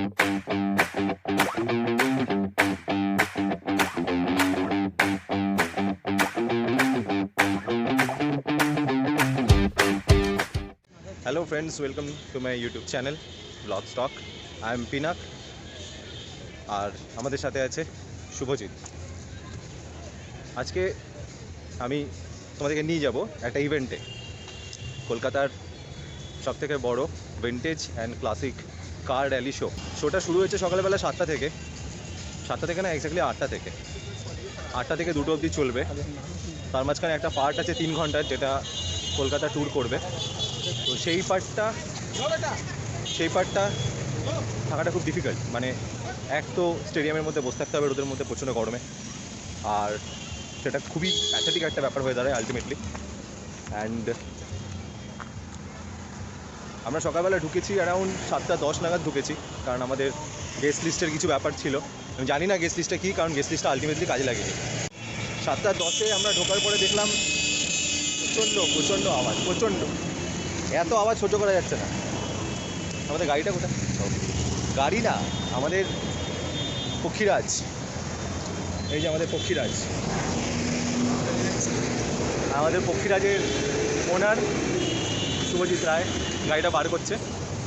Hello friends, welcome to my YouTube channel Vlog Stock. I am Pinak আর আমাদের সাথে আছে শুভজিৎ। আজকে আমি তোমাদেরকে নিয়ে যাব একটা ইভেন্টে, কলকাতার সবথেকে বড় vintage and classic car rally শোটা শুরু হয়েছে সকালবেলা 7টা থেকে না, এক্স্যাক্টলি 8টা থেকে 2টো অবধি চলবে। তার মাঝখানে একটা পার্ট আছে 3 ঘন্টার, যেটা কলকাতা ট্যুর করবে। তো সেই পার্টটা থাকাটা খুব ডিফিকাল্ট, মানে এক তো স্টেডিয়ামের মধ্যে বসে থাকতে হবে রোদের মধ্যে প্রচণ্ড গরমে, আর সেটা খুবই প্যাথেটিক একটা ব্যাপার হয়ে দাঁড়ায় আলটিমেটলি। অ্যান্ড আমরা সকালবেলা ঢুকেছি অ্যারাউন্ড 7:10 নাগাদ ঢুকেছি, কারণ আমাদের গেস্ট লিস্টের কিছু ব্যাপার ছিল। আমি জানি না গেস্ট লিস্টটা কী, কারণ গেস্ট লিস্টটা আলটিমেটলি কাজে লাগেনি। 7:10 আমরা ঢোকার পরে দেখলাম প্রচণ্ড আওয়াজ, এত আওয়াজ সহ্য করা যাচ্ছে না। আমাদের গাড়িটা কোথায়? গাড়ি না, আমাদের পক্ষীরাজ, এই যে আমাদের পক্ষীরাজের ওনার শুভজিৎ রায় গাড়িটা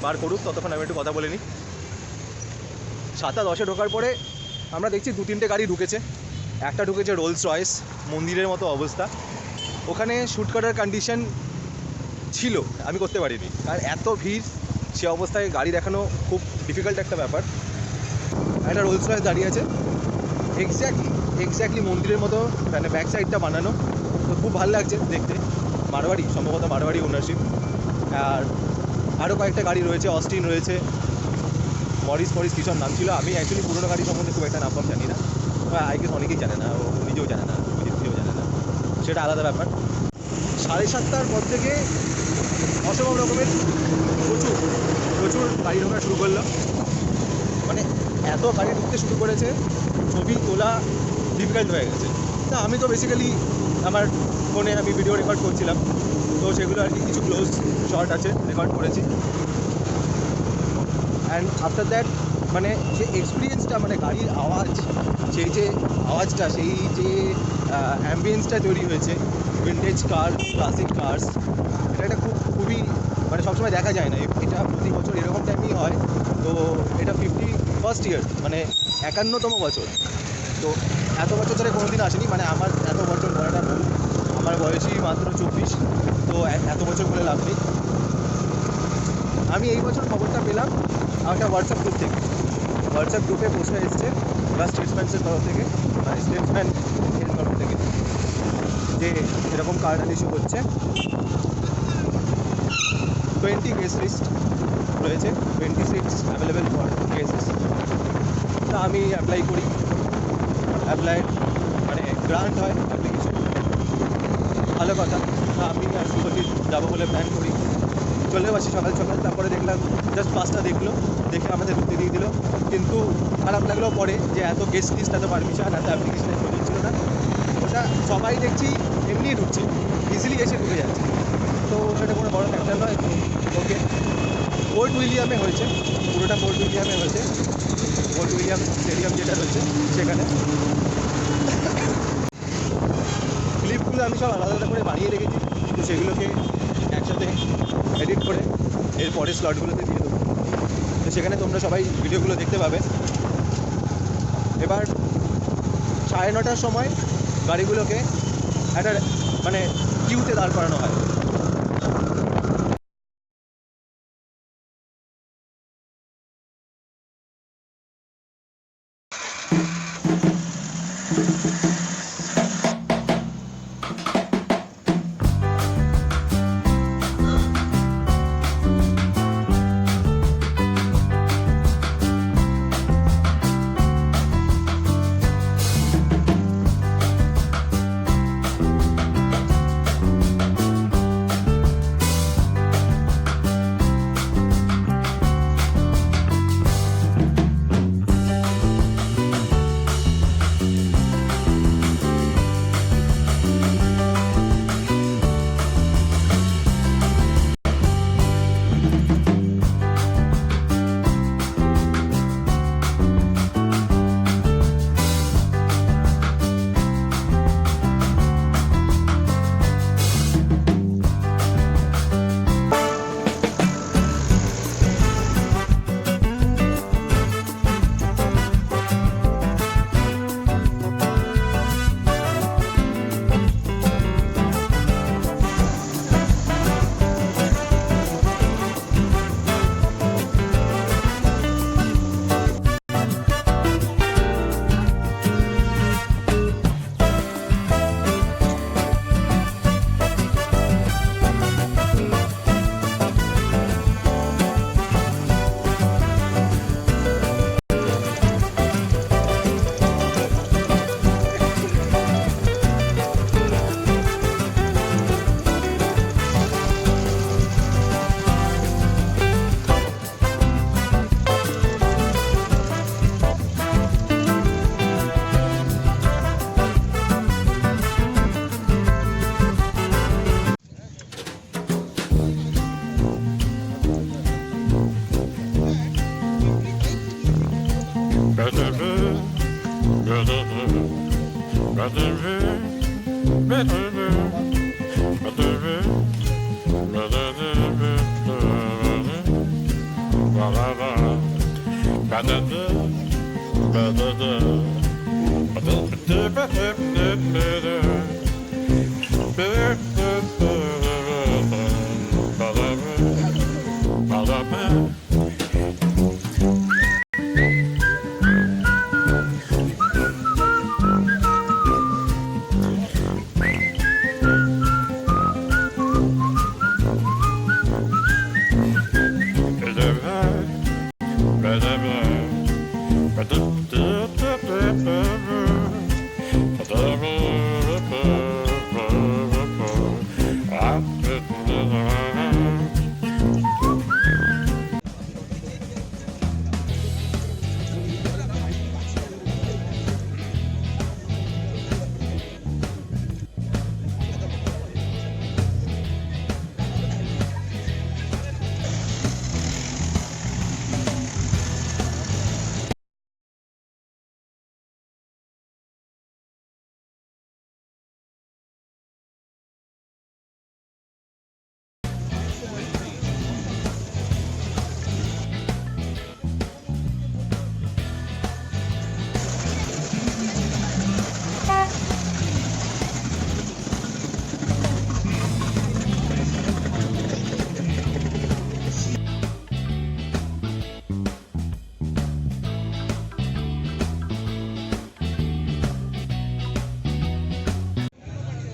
বার করুক, ততক্ষণ আমি একটু কথা বলে নিই। 7:10 ঢোকার পরে আমরা দেখছি 2-3টে গাড়ি ঢুকেছে। একটা ঢুকেছে রোলস রয়েস, মন্দিরের মতো অবস্থা। ওখানে শ্যুট করার কন্ডিশন ছিল, আমি করতে পারিনি, আর এত ভিড়, সে অবস্থায় গাড়ি দেখানো খুব ডিফিকাল্ট একটা ব্যাপার। একটা রোলস রয়েস দাঁড়িয়ে আছে এক্স্যাক্টলি মন্দিরের মতো, মানে ব্যাক সাইডটা বানানো, তো খুব ভালো লাগছে দেখতে। সম্ভবত মারওয়াড়ি ওনারশিপ। আর আরও কয়েকটা গাড়ি রয়েছে, অস্টিন রয়েছে, মরিস কিসব নাম ছিল। আমি অ্যাকচুয়ালি পুরোনো গাড়ি সম্বন্ধে খুব একটা নাম জানি না, আই গেস অনেকেই জানে না, ও নিজেও জানে না, নিজেও জানে না, সেটা আলাদা ব্যাপার। 7:30টার পর থেকে অসম্ভব রকমের প্রচুর গাড়ি ঢোকা শুরু করলো। মানে এত গাড়ি ঢুকতে শুরু করেছে, ছবি তোলা ডিফিকাল্ট হয়ে গেছে। তা আমি তো বেসিক্যালি আমার ফোনে আমি ভিডিও রেকর্ড করছিলাম, তো সেগুলো আর কি কিছু ক্লোজ শট আছে, রেকর্ড করেছি। অ্যান্ড আফটার দ্যাট মানে যে এক্সপিরিয়েন্সটা, মানে গাড়ির আওয়াজ, সেই যে অ্যাম্বিয়েন্সটা তৈরি হয়েছে, ভিন্টেজ কার, ক্লাসিক কার্স, এটা খুবই মানে সবসময় দেখা যায় না। এটা প্রতি বছর এরকম টাইমই হয়। তো এটা 51st ইয়ার, মানে 51তম বছর। তো এত বছর ধরে কোনো দিন আসেনি, মানে আমার এত বছর বলাটা ভুল, আমার বয়সই মাত্র 24, তো এত বছর বলে লাভ নেই। আমি এই বছর খবরটা পেলাম একটা হোয়াটসঅ্যাপ গ্রুপে পোস্ট এসছে বা স্টেটসম্যানের তরফ থেকে, যে এরকম কার র্যালি শো হচ্ছে। 20 গেস্ট লিস্ট রয়েছে, 20 সিটস অ্যাভেলেবেল ফর গেস্টস। তা আমি অ্যাপ্লাই মানে গ্রান্ট হয় অ্যাপ্লিকেশন, ভালো কথা। তা আমি শুভজিৎ যাবো বলে প্ল্যান করি, চলে আসি সকাল। তারপরে দেখলাম জাস্ট বাসটা দেখে আমাদের ঢুকতে দিয়ে দিল। কিন্তু খারাপ লাগলো পরে যে এত গেস্ট লিস্ট, এত পারমিশন, এত অ্যাপ্লিকেশনের প্রয়োজন ছিল না। ওটা সবাই দেখছি এমনিই ঢুকছে, ইজিলি এসে ঢুকে যাচ্ছে, তো সেটা কোনো বড় ফ্যাক্টর নয়। ওকে, পোর্ট উইলিয়ামে হয়েছে, পুরোটা পোর্ট উইলিয়াম স্টেডিয়াম যেটা রয়েছে সেখানে। ক্লিপগুলো আমি সব আলাদা করে বানিয়ে রেখেছি, তো সেগুলোকে একসাথে এডিট করে এর পরের স্লটগুলোতে দিয়ে দেবো, তো সেখানে তোমরা সবাই ভিডিওগুলো দেখতে পাবে। এবার 9:30টার সময় গাড়িগুলোকে একটা মানে কিউতে দাঁড় করানো হয়।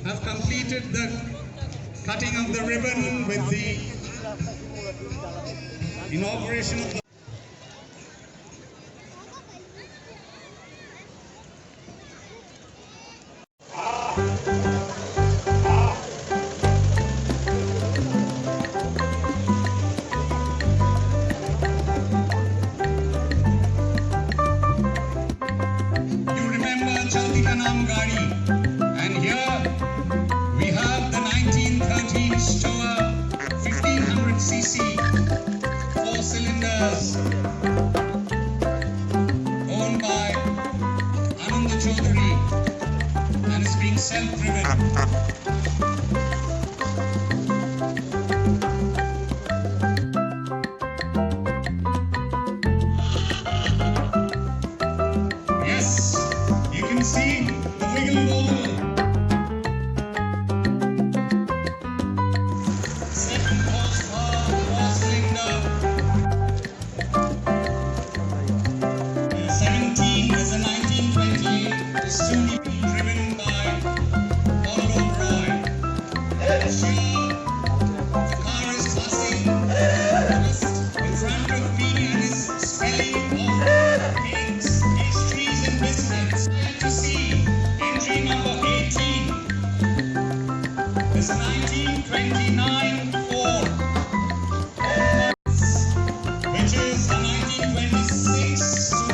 Have completed the cutting of the ribbon with the inauguration of the You remember Chalti Ka Naam Gadi, and here we have the 1913 Stower 1500cc 4 cylinders owned by Anand Chaudhary and is being self-driven. Yes, you can see the wiggle wobble. Second horsepower, 4 cylinder. 17 is a 1928. It's soon driven by Paul Roy. Sure, the car is passing just in front of me and is smelling of cakes, pastries and biscuits. To see entry number 18 is 1929 Ford, which is a 1926